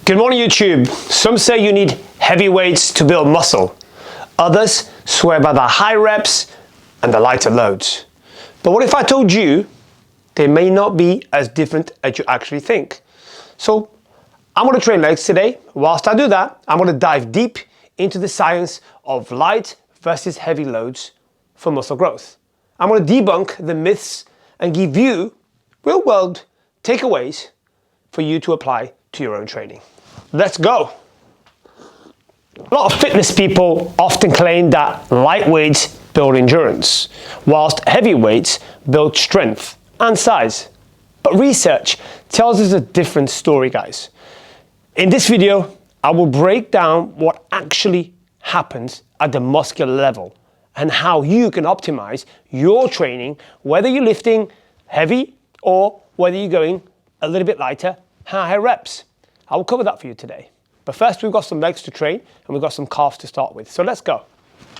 Good morning, YouTube. Some say you need heavy weights to build muscle. Others swear by the high reps and the lighter loads. But what if I told you they may not be as different as you actually think? So I'm going to train legs today. Whilst I do that, I'm going to dive deep into the science of light versus heavy loads for muscle growth. I'm going to debunk the myths and give you real-world takeaways for you to apply to your own training. Let's go. A lot of fitness people often claim that light weights build endurance, whilst heavy weights build strength and size. But research tells us a different story, guys. In this video, I will break down what actually happens at the muscular level and how you can optimize your training, whether you're lifting heavy or whether you're going a little bit lighter, higher reps. I will cover that for you today. But first, we've got some legs to train and we've got some calves to start with. So let's go.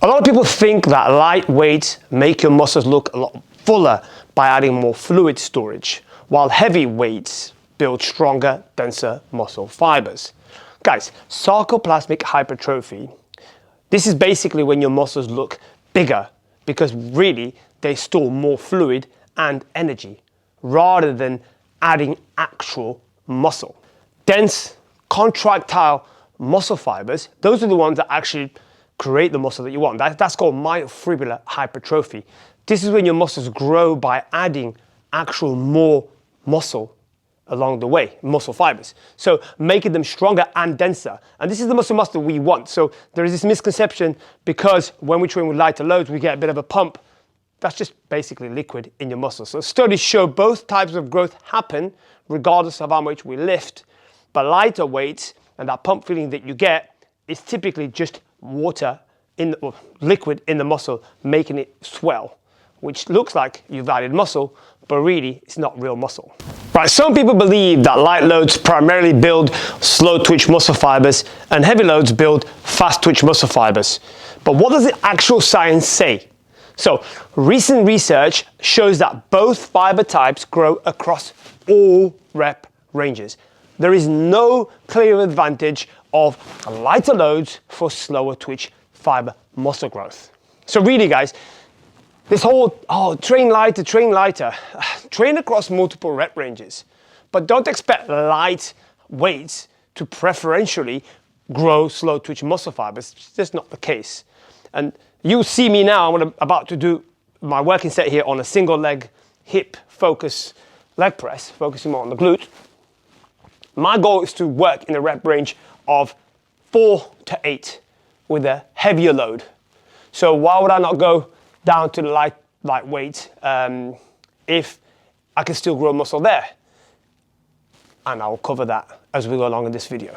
A lot of people think that light weights make your muscles look a lot fuller by adding more fluid storage, while heavy weights build stronger, denser muscle fibers. Guys, sarcoplasmic hypertrophy, this is basically when your muscles look bigger because really they store more fluid and energy rather than adding actual muscle. Dense, contractile muscle fibers, those are the ones that actually create the muscle that you want. That's called myofibrillar hypertrophy. This is when your muscles grow by adding actual more muscle along the way, muscle fibers. So making them stronger and denser. And this is the muscle mass that we want. So there is this misconception because when we train with lighter loads, we get a bit of a pump. That's just basically liquid in your muscles. So studies show both types of growth happen regardless of how much we lift. But lighter weights and that pump feeling that you get is typically just water or liquid in the muscle, making it swell, which looks like you've added muscle, but really it's not real muscle. Right, some people believe that light loads primarily build slow twitch muscle fibers and heavy loads build fast twitch muscle fibers. But what does the actual science say? So recent research shows that both fiber types grow across all rep ranges. There is no clear advantage of lighter loads for slower twitch fiber muscle growth. So really, guys, this whole, train lighter, train across multiple rep ranges, but don't expect light weights to preferentially grow slow twitch muscle fibers. It's just not the case. And you see me now, I'm about to do my working set here on a single leg hip focus leg press, focusing more on the glute. My goal is to work in a rep range of 4 to 8 with a heavier load. So why would I not go down to the light weight if I can still grow muscle there? And I'll cover that as we go along in this video.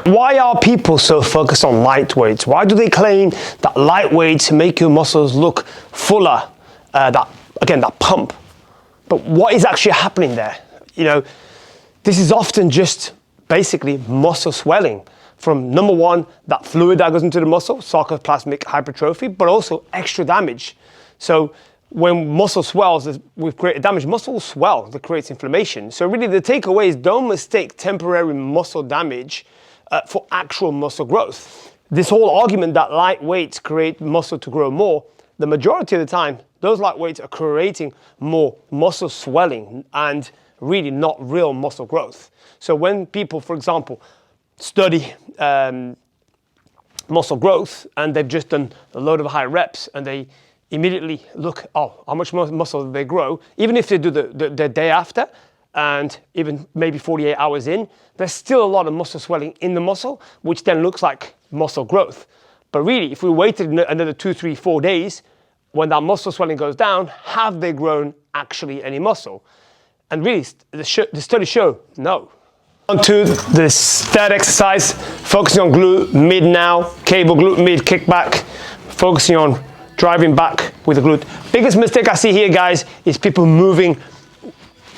Why are people so focused on light weights? Why do they claim that light weights make your muscles look fuller? That pump. But what is actually happening there? You know, this is often just basically muscle swelling from, number one, that fluid that goes into the muscle, sarcoplasmic hypertrophy, but also extra damage. So when muscle swells with greater damage, muscle will swell, that creates inflammation. So really the takeaway is don't mistake temporary muscle damage for actual muscle growth. This whole argument that light weights create muscle to grow more, the majority of the time, those light weights are creating more muscle swelling and really not real muscle growth. So when people, for example, study muscle growth and they've just done a load of high reps and they immediately look, how much muscle did they grow? Even if they do the day after, and even maybe 48 hours in, there's still a lot of muscle swelling in the muscle, which then looks like muscle growth. But really, if we waited another 2, 3, 4 days, when that muscle swelling goes down, have they grown actually any muscle? And really, the studies show no. On to this third exercise, focusing on glute mid now, cable glute mid kickback, focusing on driving back with the glute. Biggest mistake I see here, guys, is people moving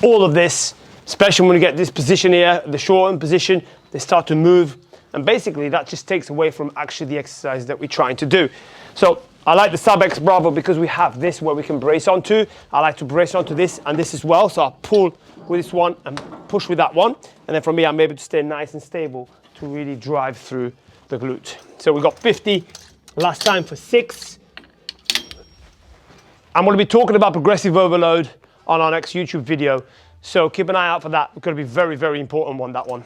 all of this, especially when you get this position here, the shortened position, they start to move, and basically that just takes away from actually the exercise that we're trying to do. So I like the sub X Bravo because we have this where we can brace onto. I like to brace onto this and this as well, so I'll pull with this one and push with that one, and then from here I'm able to stay nice and stable to really drive through the glute. So we got 50 last time for 6. I'm going to be talking about progressive overload on our next YouTube video, so keep an eye out for that. It's going to be very, very important one, that one.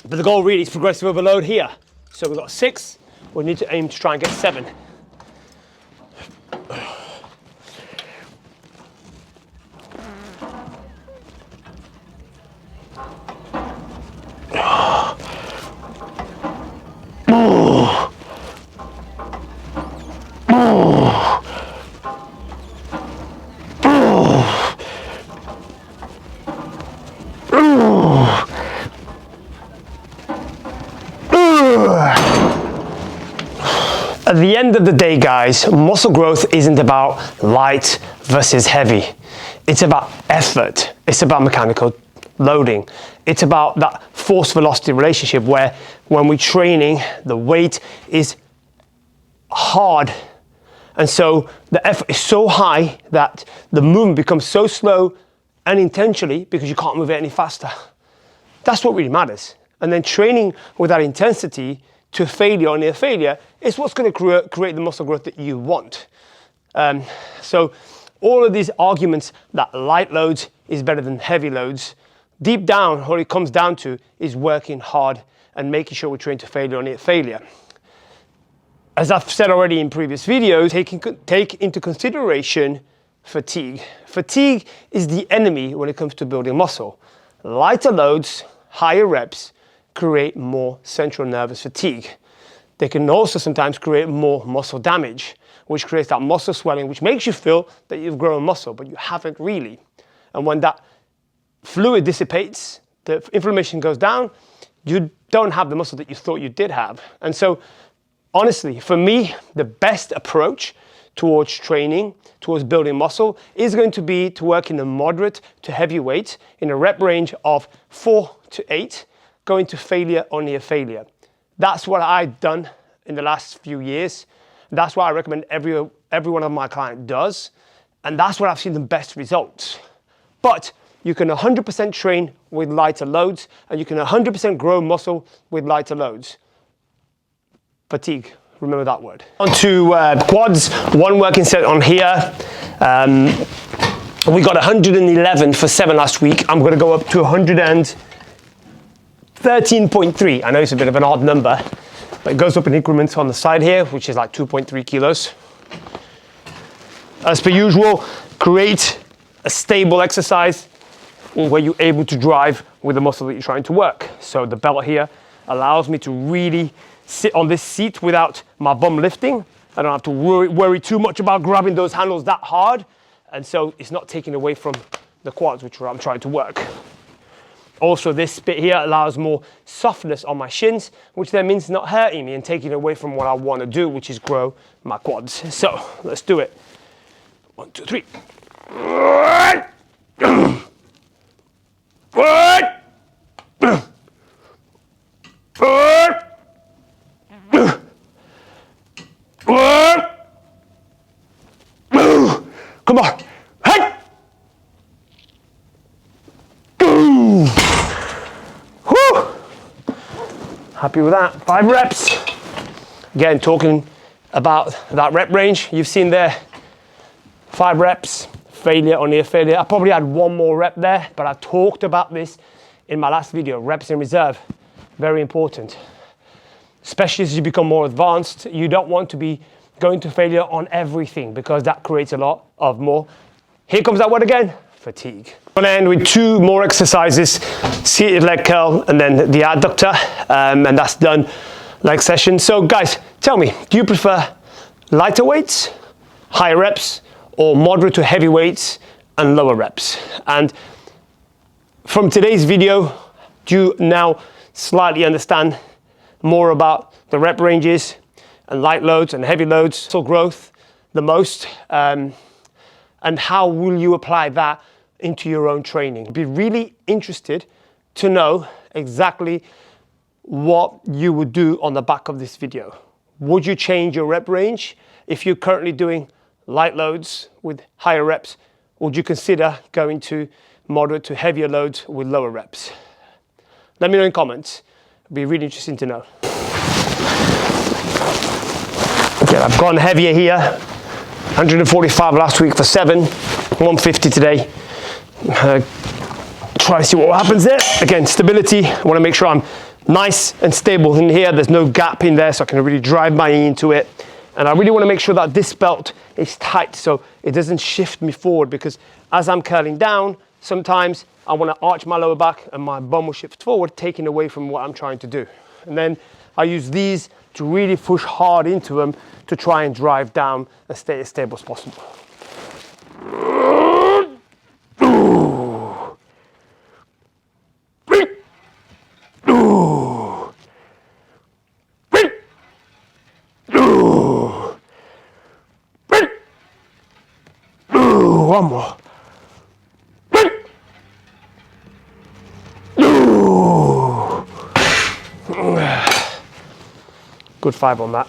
But the goal really is progressive overload here. So we've got 6, we need to aim to try and get 7. At the end of the day, guys, muscle growth isn't about light versus heavy. It's about effort. It's about mechanical loading. It's about that force-velocity relationship where when we're training, the weight is hard. And so the effort is so high that the movement becomes so slow unintentionally because you can't move it any faster. That's what really matters. And then training with that intensity to failure or near failure is what's going to create the muscle growth that you want. So all of these arguments that light loads is better than heavy loads, deep down, what it comes down to is working hard and making sure we train to failure or near failure. As I've said already in previous videos, take into consideration fatigue. Fatigue is the enemy when it comes to building muscle. Lighter loads, higher reps, create more central nervous fatigue. They can also sometimes create more muscle damage, which creates that muscle swelling, which makes you feel that you've grown muscle, but you haven't really. And when that fluid dissipates, the inflammation goes down, you don't have the muscle that you thought you did have. And so, honestly, for me, the best approach towards training, towards building muscle, is going to be to work in a moderate to heavy weight in a rep range of 4 to 8, going to failure or near failure. That's what I've done in the last few years. That's what I recommend every one of my clients does. And that's where I've seen the best results. But you can 100% train with lighter loads, and you can 100% grow muscle with lighter loads. Fatigue, remember that word. On to quads, one working set on here. We got 111 for 7 last week. I'm gonna go up to 113.3. I know it's a bit of an odd number, but it goes up in increments on the side here, which is like 2.3 kilos. As per usual, create a stable exercise where you're able to drive with the muscle that you're trying to work. So the belt here allows me to really sit on this seat without my bum lifting. I don't have to worry too much about grabbing those handles that hard. And so it's not taking away from the quads, which I'm trying to work. Also, this bit here allows more softness on my shins, which then means not hurting me and taking away from what I want to do, which is grow my quads. So let's do it. 1, 2, 3. Come on. Hey. Whew. Happy with that. 5 reps. Again, talking about that rep range. You've seen there 5 reps, failure or near failure. I probably had 1 more rep there, but I talked about this in my last video, reps in reserve. Very important. Especially as you become more advanced, you don't want to be going to failure on everything because that creates a lot of more. Here comes that word again, fatigue. I'm gonna end with 2 more exercises, seated leg curl and then the adductor, and that's done leg session. So guys, tell me, do you prefer lighter weights, higher reps, or moderate to heavy weights and lower reps? And from today's video, Do you now slightly understand more about the rep ranges and light loads and heavy loads, muscle growth the most, and how will you apply that into your own training? I'd be really interested to know exactly what you would do on the back of this video. Would you change your rep range? If you're currently doing light loads with higher reps, would you consider going to moderate to heavier loads with lower reps? Let me know in comments. It'd be really interesting to know. Okay, I've gone heavier here. 145 last week for 7, 150 today. Try to see what happens there. Again, stability. I want to make sure I'm nice and stable in here. There's no gap in there, so I can really drive my knee into it. And I really want to make sure that this belt is tight so it doesn't shift me forward, because as I'm curling down, sometimes I want to arch my lower back and my bum will shift forward, taking away from what I'm trying to do. And then I use these to really push hard into them to try and drive down and stay as stable as possible. One more. Good 5 on that.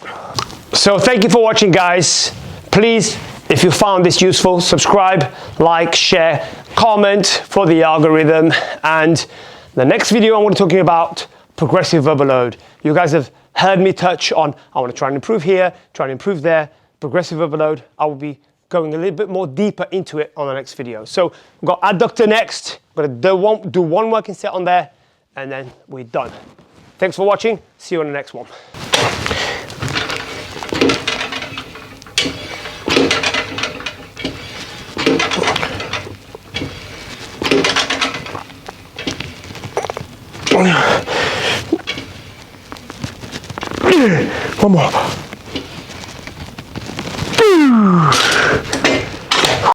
So thank you for watching, guys. Please, if you found this useful, subscribe, like, share, comment for the algorithm. And the next video, I want to talking about progressive overload. You guys have heard me touch on, I want to try and improve here, try and improve there. Progressive overload, I will be going a little bit more deeper into it on the next video. So we've got adductor next. I'm going to do one working set on there, and then we're done. Thanks for watching. See you on the next one. One more.